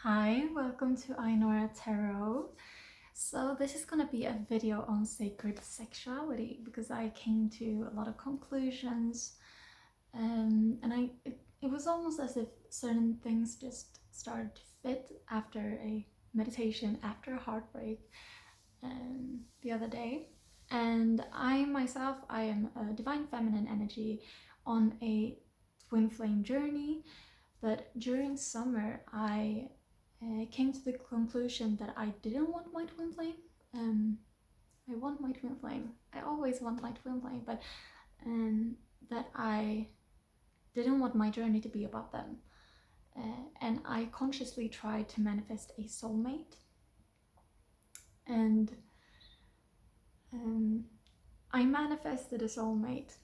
Hi, welcome to Aenora Tarot. So this is gonna be a video on sacred sexuality because I came to a lot of conclusions, and it was almost as if certain things just started to fit after a meditation, after a heartbreak, the other day. And I myself, I am a divine feminine energy on a twin flame journey, but during summer I came to the conclusion that I didn't want my twin flame. I want my twin flame. I always want my twin flame, but that I didn't want my journey to be about them. And I consciously tried to manifest a soulmate. And I manifested a soulmate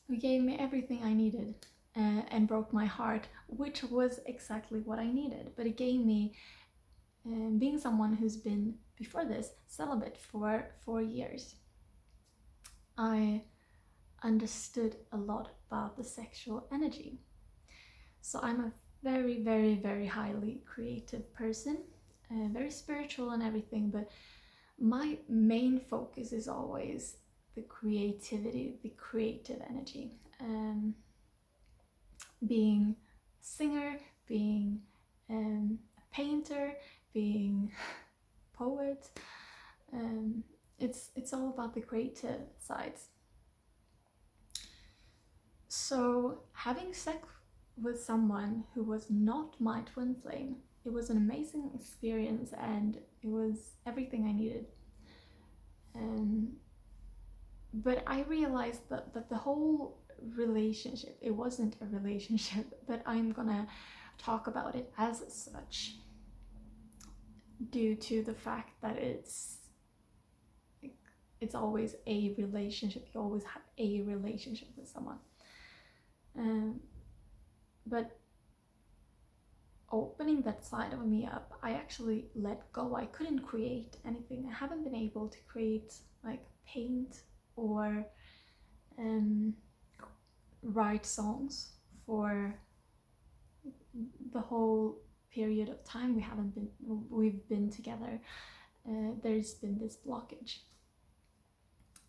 who gave me everything I needed and broke my heart, which was exactly what I needed. But it gave me, being someone who's been, before this, celibate for 4 years, I understood a lot about the sexual energy. So I'm a very, very, very highly creative person, very spiritual and everything, but my main focus is always the creativity, the creative energy. Being a singer, being a painter, being a poet, it's all about the creative sides. So having sex with someone who was not my twin flame, it was an amazing experience and it was everything I needed. But I realized that the whole relationship, it wasn't a relationship, but I'm gonna talk about it as such due to the fact that it's always a relationship. You always have a relationship with someone. But opening that side of me up, I actually let go. I couldn't create anything. I haven't been able to create, like, paint or write songs for the whole period of time we've been together. There's been this blockage,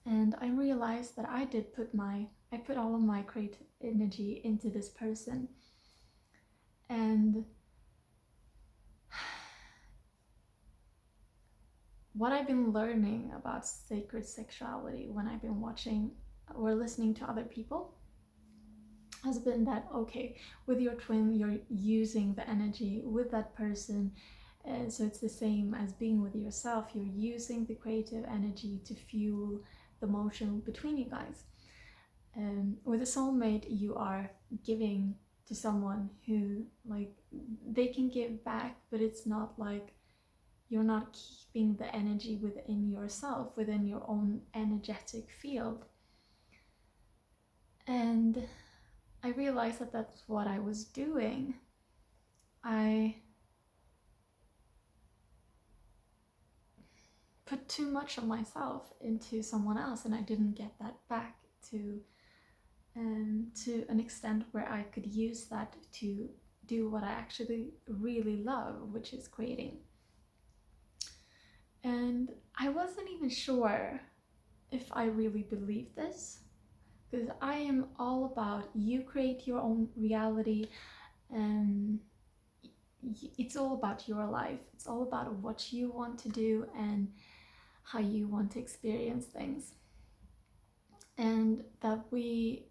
and I realized that I put all of my creative energy into this person. And what I've been learning about sacred sexuality when I've been watching or listening to other people has been that, okay, with your twin, you're using the energy with that person. So it's the same as being with yourself. You're using the creative energy to fuel the motion between you guys. With a soulmate, you are giving to someone who, like, they can give back, but it's not like you're not keeping the energy within yourself, within your own energetic field. And I realized that that's what I was doing. I put too much of myself into someone else, and I didn't get that back to an extent where I could use that to do what I actually really love, which is creating. And I wasn't even sure if I really believed this, because I am all about you create your own reality, and it's all about your life. It's all about what you want to do and how you want to experience things. And that we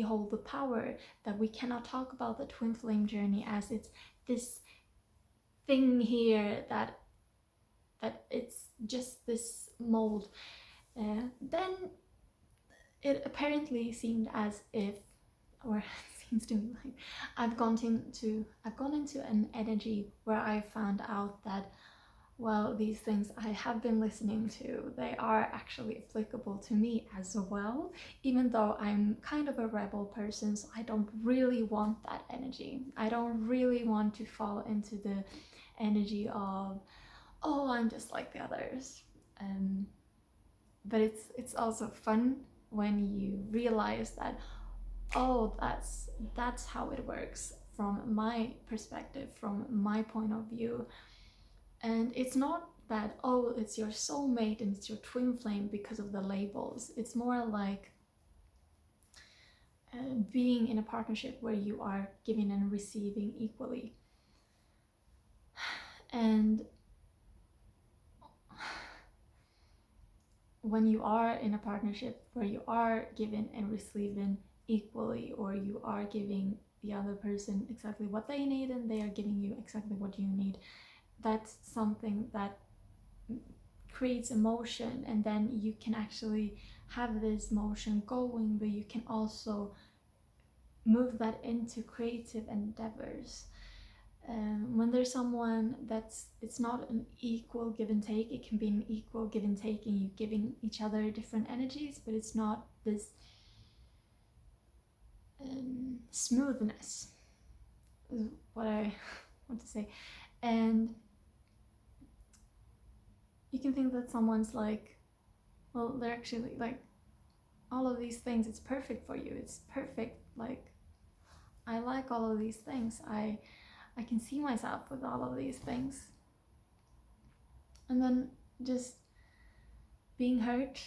hold the power, that we cannot talk about the twin flame journey as it's this thing here, that it's just this mold. Then it apparently seemed as if, or seems to me like, I've gone into an energy where I found out that, well, these things I have been listening to, they are actually applicable to me as well, even though I'm kind of a rebel person, so I don't really want that energy. I don't really want to fall into the energy of, oh, I'm just like the others. But it's also fun when you realize that, oh, that's how it works from my perspective, from my point of view. And it's not that, oh, it's your soulmate and it's your twin flame because of the labels. It's more like being in a partnership where you are giving and receiving equally. And when you are in a partnership where you are giving and receiving equally, or you are giving the other person exactly what they need and they are giving you exactly what you need, that's something that creates emotion, and then you can actually have this motion going, but you can also move that into creative endeavors. When there's someone it's not an equal give and take, it can be an equal give and take and you giving each other different energies, but it's not this smoothness is what I want to say. And you can think that someone's like, well, they're actually like all of these things, it's perfect for you, it's perfect, like I like all of these things, I can see myself with all of these things. And then just being hurt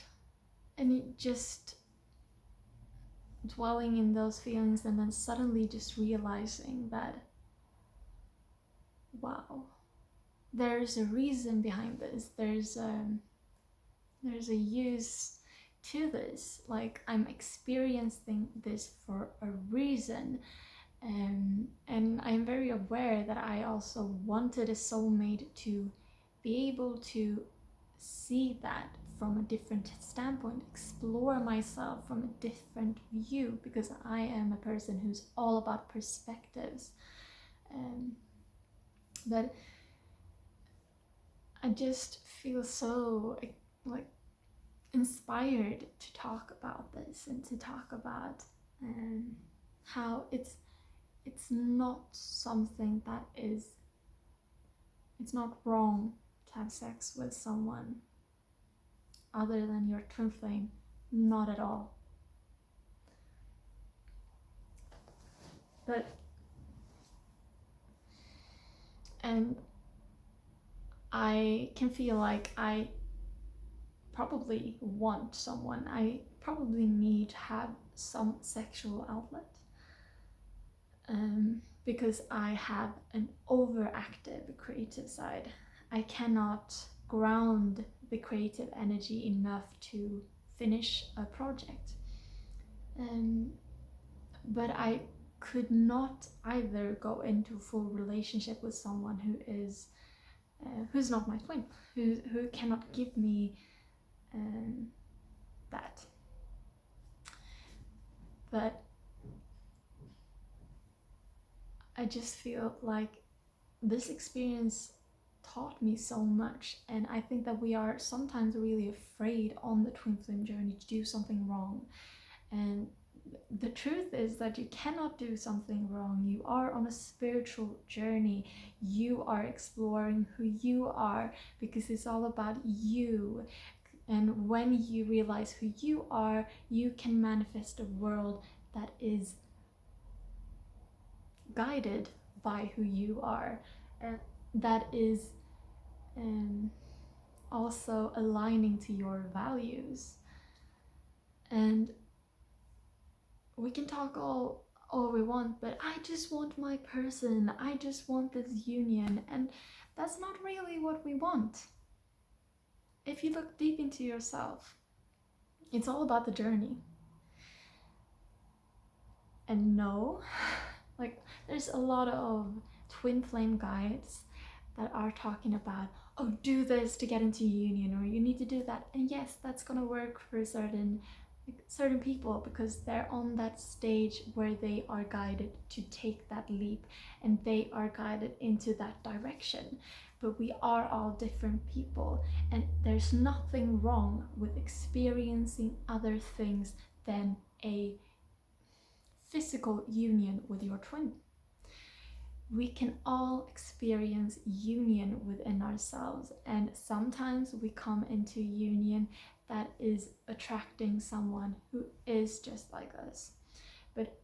and just dwelling in those feelings, and then suddenly just realizing that, wow, there's a reason behind this, there's a use to this, like I'm experiencing this for a reason. And I'm very aware that I also wanted a soulmate to be able to see that from a different standpoint, explore myself from a different view, because I am a person who's all about perspectives. But I just feel so like inspired to talk about this and to talk about how it's not something that is, it's not wrong to have sex with someone other than your twin flame, not at all. But and I can feel like I probably want someone, I probably need to have some sexual outlet, because I have an overactive creative side. I cannot ground the creative energy enough to finish a project. But I could not either go into a full relationship with someone who is who's not my twin, who cannot give me that. But I just feel like this experience taught me so much, and I think that we are sometimes really afraid on the twin flame journey to do something wrong. And the truth is that you cannot do something wrong. You are on a spiritual journey. You are exploring who you are, because it's all about you. And when you realize who you are, you can manifest a world that is guided by who you are, and that is also aligning to your values. And we can talk all we want, but I just want my person, I just want this union, and that's not really what we want. If you look deep into yourself, it's all about the journey. And no, like there's a lot of twin flame guides that are talking about, oh, do this to get into union, or you need to do that. And yes, that's gonna work for certain people, because they're on that stage where they are guided to take that leap and they are guided into that direction. But we are all different people, and there's nothing wrong with experiencing other things than a physical union with your twin. We can all experience union within ourselves, and sometimes we come into union that is attracting someone who is just like us. But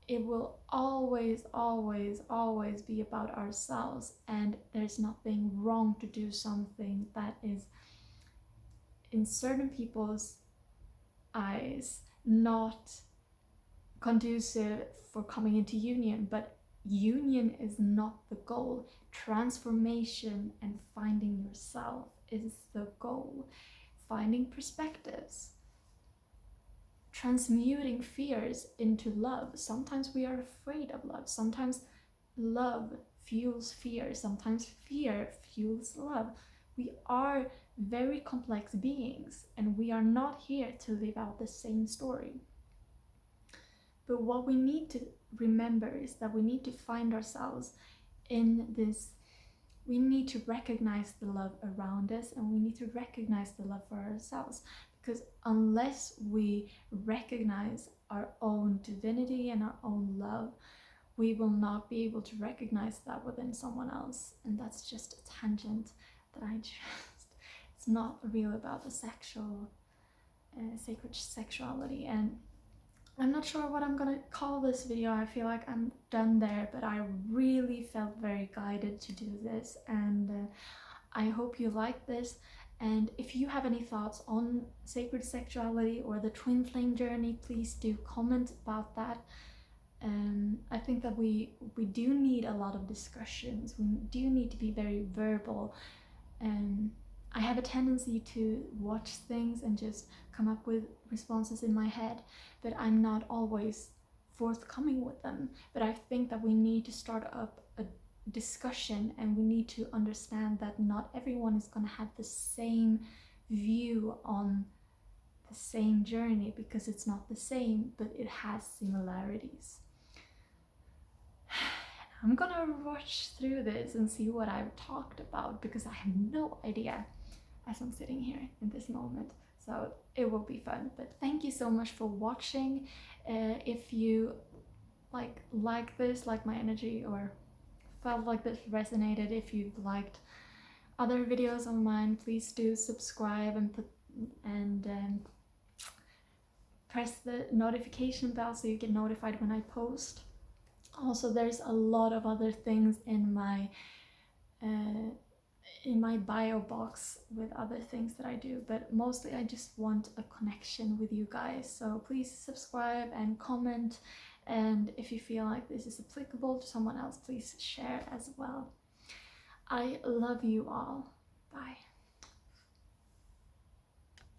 it will always, always, always be about ourselves, and there's nothing wrong to do something that is, in certain people's eyes, not conducive for coming into union. But union is not the goal. Transformation and finding yourself is the goal. Finding perspectives, transmuting fears into love. Sometimes we are afraid of love. Sometimes love fuels fear. Sometimes fear fuels love. We are very complex beings, and we are not here to live out the same story. But what we need to remember is that we need to find ourselves in this. We need to recognize the love around us, and we need to recognize the love for ourselves. Because unless we recognize our own divinity and our own love, we will not be able to recognize that within someone else. And that's just a tangent that it's not real about the sacred sexuality. And I'm not sure what I'm gonna call this video. I feel like I'm done there, but I really felt very guided to do this, and I hope you like this. And if you have any thoughts on sacred sexuality or the twin flame journey, please do comment about that. I think that we do need a lot of discussions. We do need to be very verbal. I have a tendency to watch things and just come up with responses in my head, but I'm not always forthcoming with them. But I think that we need to start up a discussion, and we need to understand that not everyone is going to have the same view on the same journey, because it's not the same, but it has similarities. I'm gonna rush through this and see what I've talked about, because I have no idea as I'm sitting here in this moment. So it will be fun. But thank you so much for watching. If you like this, like my energy, or felt like this resonated, if you've liked other videos of mine, please do subscribe and press the notification bell so you get notified when I post. Also, there's a lot of other things in my bio box with other things that I do, but mostly I just want a connection with you guys. So please subscribe and comment, and if you feel like this is applicable to someone else, please share as well. I love you all. Bye.